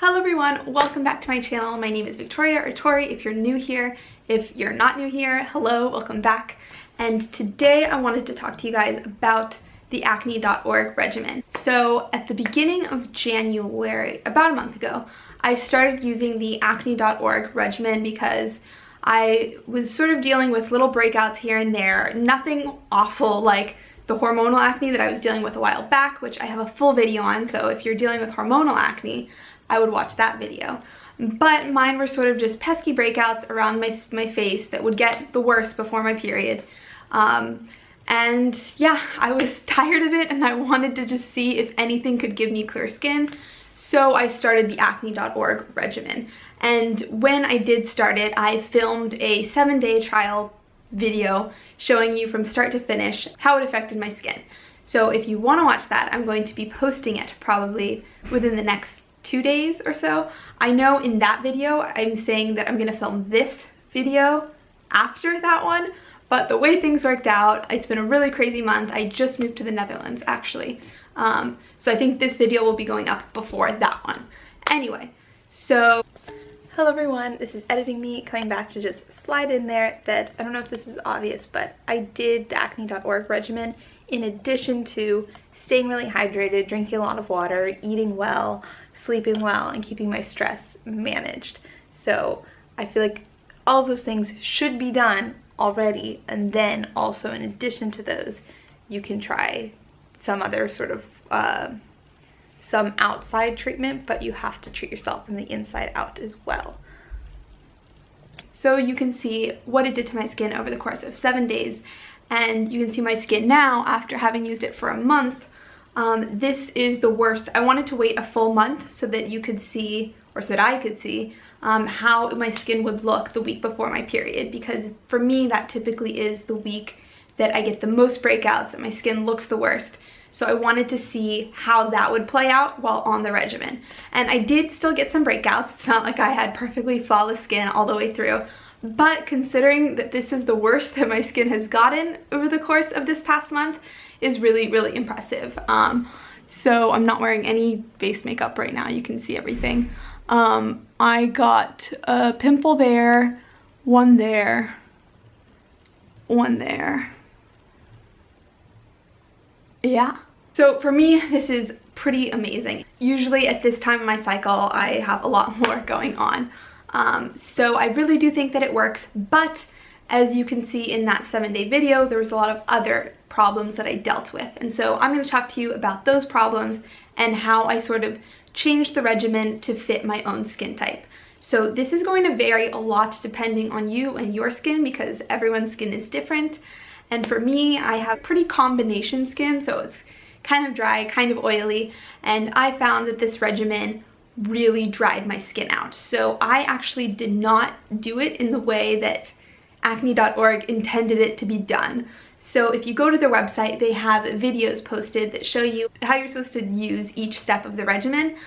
Hello everyone, welcome back to my channel. My name is Victoria, or Tori if you're new here. If you're not new here, hello, welcome back. And today I wanted to talk to you guys about the Acne.org regimen. So at the beginning of January, about a month ago, I started using the Acne.org regimen because I was sort of dealing with little breakouts here and there, nothing awful like the hormonal acne that I was dealing with a while back, which I have a full video on, so if you're dealing with hormonal acne, I would watch that video. But mine were sort of just pesky breakouts around my face that would get the worst before my period. And yeah, I was tired of it and I wanted to just see if anything could give me clear skin. So I started the Acne.org regimen. And when I did start it, I filmed a 7-day trial video showing you from start to finish how it affected my skin. So if you want to watch that, I'm going to be posting it probably within the next 2 days or so. I know in that video I'm saying that I'm going to film this video after that one, but the way things worked out, it's been a really crazy month. I just moved to the Netherlands actually, so I think this video will be going up before that one. Anyway, so hello everyone, this is editing me coming back to just slide in there that I don't know if this is obvious, but I did the Acne.org regimen in addition to staying really hydrated, drinking a lot of water, eating well, sleeping well, and keeping my stress managed. So I feel like all of those things should be done already, and then also in addition to those, you can try some other sort of some outside treatment, but you have to treat yourself from the inside out as well. So you can see what it did to my skin over the course of 7 days, and you can see my skin now after having used it for a month. This is the worst. I wanted to wait a full month so that you could see, or so that I could see, how my skin would look the week before my period, because for me that typically is the week that I get the most breakouts and my skin looks the worst. So I wanted to see how that would play out while on the regimen. And I did still get some breakouts. It's not like I had perfectly flawless skin all the way through. But considering that this is the worst that my skin has gotten over the course of this past month is really, really impressive. So I'm not wearing any base makeup right now. You can see everything. I got a pimple there, one there, one there. Yeah. So for me, this is pretty amazing. Usually at this time of my cycle, I have a lot more going on. So I really do think that it works, but as you can see in that 7-day video, there was a lot of other problems that I dealt with. And so I'm going to talk to you about those problems and how I sort of changed the regimen to fit my own skin type. So this is going to vary a lot depending on you and your skin because everyone's skin is different. And for me, I have pretty combination skin, so it's kind of dry, kind of oily, and I found that this regimen really dried my skin out. So I actually did not do it in the way that Acne.org intended it to be done. So if you go to their website, they have videos posted that show you how you're supposed to use each step of the regimen.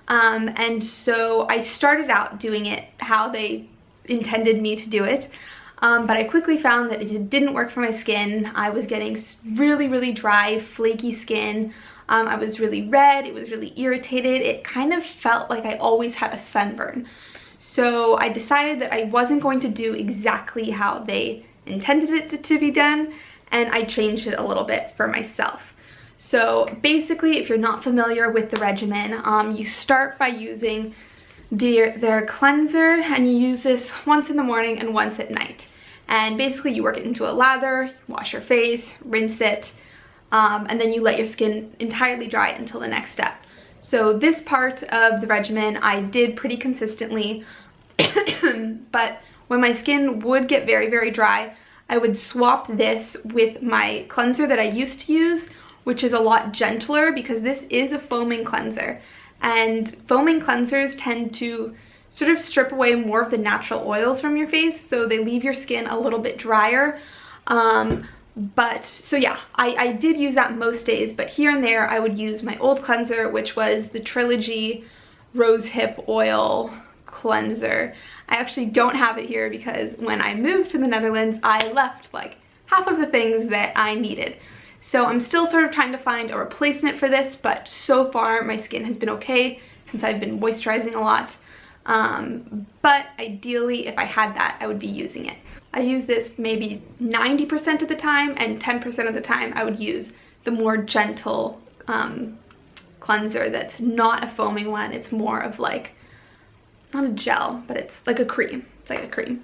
And so I started out doing it how they intended me to do it. But I quickly found that it didn't work for my skin. I was getting really, really dry, flaky skin. I was really red, it was really irritated. It kind of felt like I always had a sunburn. So I decided that I wasn't going to do exactly how they intended it to be done, and I changed it a little bit for myself. So basically, if you're not familiar with the regimen, you start by using their cleanser, and you use this once in the morning and once at night. And basically you work it into a lather, wash your face, rinse it, and then you let your skin entirely dry until the next step. So this part of the regimen I did pretty consistently, but when my skin would get very, very dry, I would swap this with my cleanser that I used to use, which is a lot gentler because this is a foaming cleanser. And foaming cleansers tend to sort of strip away more of the natural oils from your face, so they leave your skin a little bit drier. So yeah, I did use that most days, but here and there I would use my old cleanser, which was the Trilogy Rosehip Oil Cleanser. I actually don't have it here because when I moved to the Netherlands, I left like half of the things that I needed. So I'm still sort of trying to find a replacement for this, but so far my skin has been okay since I've been moisturizing a lot. But ideally, if I had that, I would be using it. I use this maybe 90% of the time, and 10% of the time I would use the more gentle cleanser that's not a foaming one. It's more of like, not a gel, but it's like a cream. It's like a cream.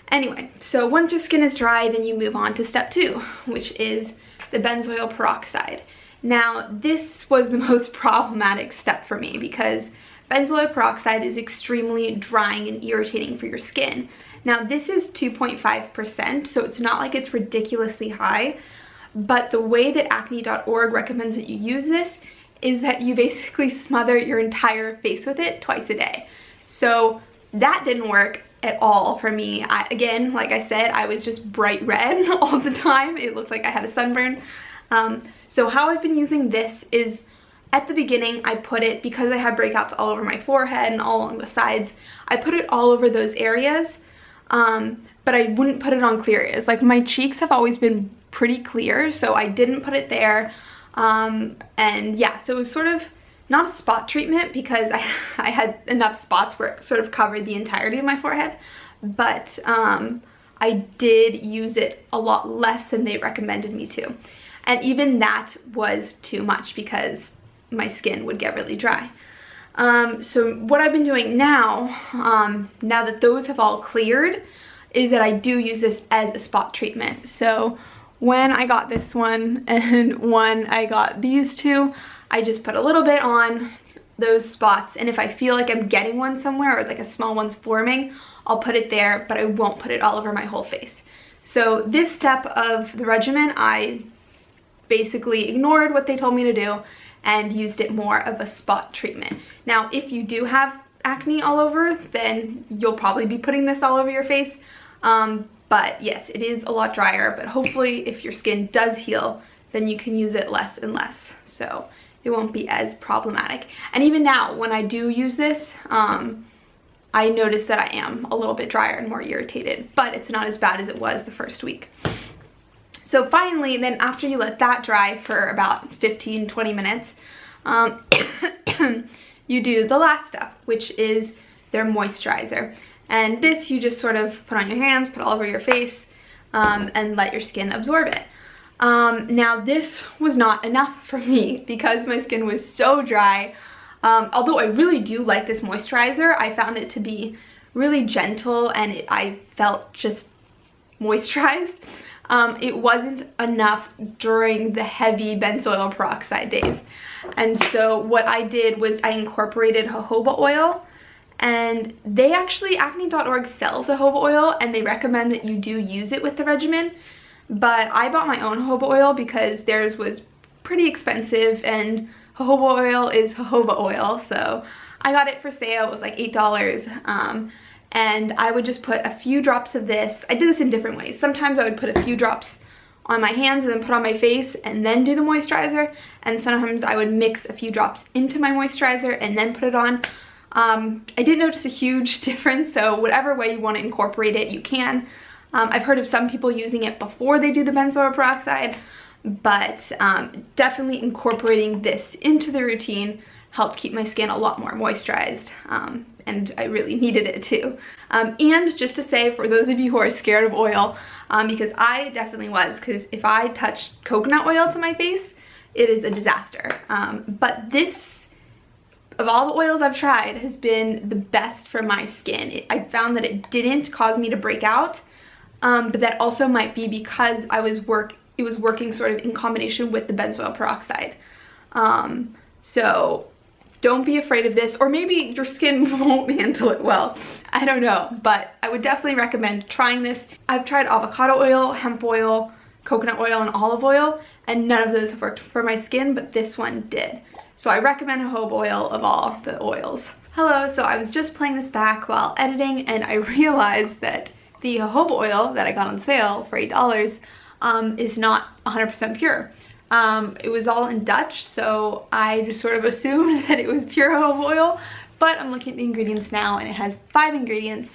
Anyway, so once your skin is dry, then you move on to step 2, which is the benzoyl peroxide. Now, this was the most problematic step for me because benzoyl peroxide is extremely drying and irritating for your skin. Now, this is 2.5%, so it's not like it's ridiculously high, but the way that Acne.org recommends that you use this is that you basically smother your entire face with it twice a day. So that didn't work at all for me. Again, like I said, I was just bright red all the time. It looked like I had a sunburn. So how I've been using this is, at the beginning, I put it, because I have breakouts all over my forehead and all along the sides, I put it all over those areas, but I wouldn't put it on clear areas. Like, my cheeks have always been pretty clear, so I didn't put it there. And yeah, so it was sort of not a spot treatment because I had enough spots where it sort of covered the entirety of my forehead, but I did use it a lot less than they recommended me to. And even that was too much because my skin would get really dry. So what I've been doing now, now that those have all cleared, is that I do use this as a spot treatment. So when I got this one and when I got these two, I just put a little bit on those spots, and if I feel like I'm getting one somewhere or like a small one's forming, I'll put it there, but I won't put it all over my whole face. So this step of the regimen, I basically ignored what they told me to do and used it more of a spot treatment. Now, if you do have acne all over, then you'll probably be putting this all over your face. But yes, it is a lot drier, but hopefully if your skin does heal, then you can use it less and less. So it won't be as problematic. And even now, when I do use this, I notice that I am a little bit drier and more irritated, but it's not as bad as it was the first week. So finally, then after you let that dry for about 15-20 minutes, you do the last step, which is their moisturizer. And this you just sort of put on your hands, put all over your face, and let your skin absorb it. Now this was not enough for me because my skin was so dry. Although I really do like this moisturizer, I found it to be really gentle and I felt just moisturized. It wasn't enough during the heavy benzoyl peroxide days. And so what I did was I incorporated jojoba oil, and they actually, Acne.org sells jojoba oil and they recommend that you do use it with the regimen. But I bought my own jojoba oil because theirs was pretty expensive, and jojoba oil is jojoba oil, so I got it for sale. It was like $8. And I would just put a few drops of this. I did this in different ways. Sometimes I would put a few drops on my hands and then put on my face and then do the moisturizer, and sometimes I would mix a few drops into my moisturizer and then put it on. I didn't notice a huge difference, so whatever way you want to incorporate it, you can. I've heard of some people using it before they do the benzoyl peroxide, but definitely incorporating this into the routine helped keep my skin a lot more moisturized, and I really needed it too. And just to say, for those of you who are scared of oil, because I definitely was, because if I touch coconut oil to my face, it is a disaster. But this, of all the oils I've tried, has been the best for my skin. I found that it didn't cause me to break out, but that also might be because it was working sort of in combination with the benzoyl peroxide. So don't be afraid of this, or maybe your skin won't handle it well. I don't know, but I would definitely recommend trying this. I've tried avocado oil, hemp oil, coconut oil, and olive oil, and none of those have worked for my skin, but this one did. So I recommend jojoba oil of all the oils. Hello, so I was just playing this back while editing, and I realized that the jojoba oil that I got on sale for $8 is not 100% pure. It was all in Dutch, so I just sort of assumed that it was pure jojoba oil, but I'm looking at the ingredients now and it has 5 ingredients,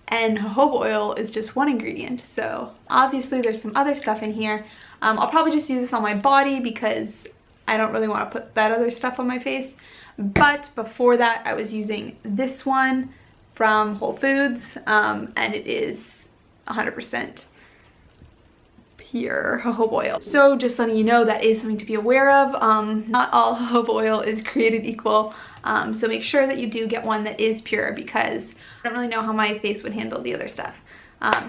and jojoba oil is just 1 ingredient, so obviously there's some other stuff in here. I'll probably just use this on my body because I don't really want to put that other stuff on my face, But before that, I was using this one from Whole Foods, and it is 100% pure jojoba oil. So just letting you know, that is something to be aware of. Not all jojoba oil is created equal, so make sure that you do get one that is pure, because I don't really know how my face would handle the other stuff.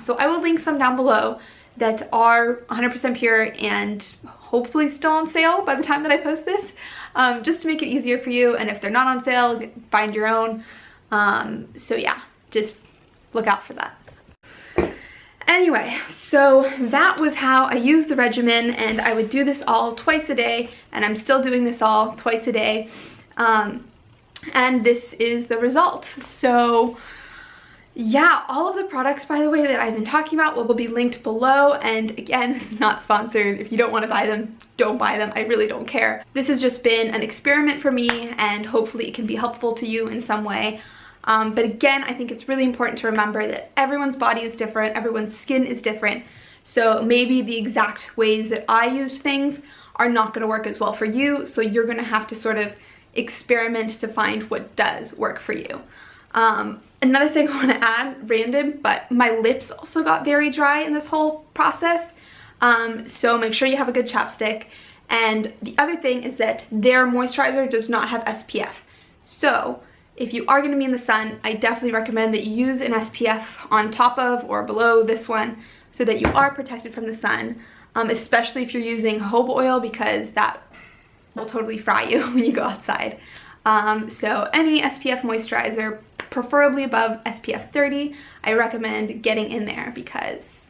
So I will link some down below that are 100% pure and hopefully still on sale by the time that I post this, just to make it easier for you. And if they're not on sale, find your own. So yeah, just look out for that. Anyway, so that was how I used the regimen, and I would do this all twice a day, and I'm still doing this all twice a day. And this is the result. So yeah, all of the products, by the way, that I've been talking about will be linked below. And again, this is not sponsored. If you don't want to buy them, don't buy them. I really don't care. This has just been an experiment for me, and hopefully it can be helpful to you in some way. But again, I think it's really important to remember that everyone's body is different, everyone's skin is different. So maybe the exact ways that I used things are not going to work as well for you. So you're going to have to sort of experiment to find what does work for you. Another thing I want to add, random, but my lips also got very dry in this whole process. So make sure you have a good chapstick. And the other thing is that their moisturizer does not have SPF. So if you are going to be in the sun, I definitely recommend that you use an SPF on top of or below this one so that you are protected from the sun, especially if you're using jojoba oil, because that will totally fry you when you go outside. So any SPF moisturizer, preferably above SPF 30, I recommend getting in there, because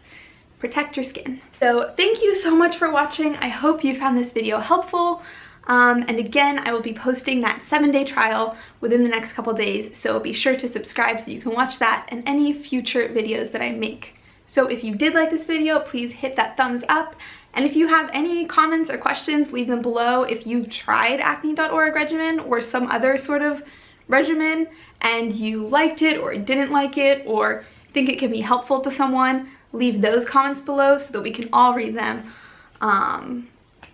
protect your skin. So thank you so much for watching. I hope you found this video helpful. And again, I will be posting that 7-day trial within the next couple days, so be sure to subscribe so you can watch that and any future videos that I make. So if you did like this video, please hit that thumbs up. And if you have any comments or questions, leave them below. If you've tried Acne.org regimen or some other sort of regimen and you liked it or didn't like it or think it can be helpful to someone, leave those comments below so that we can all read them.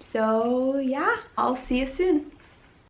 So yeah, I'll see you soon.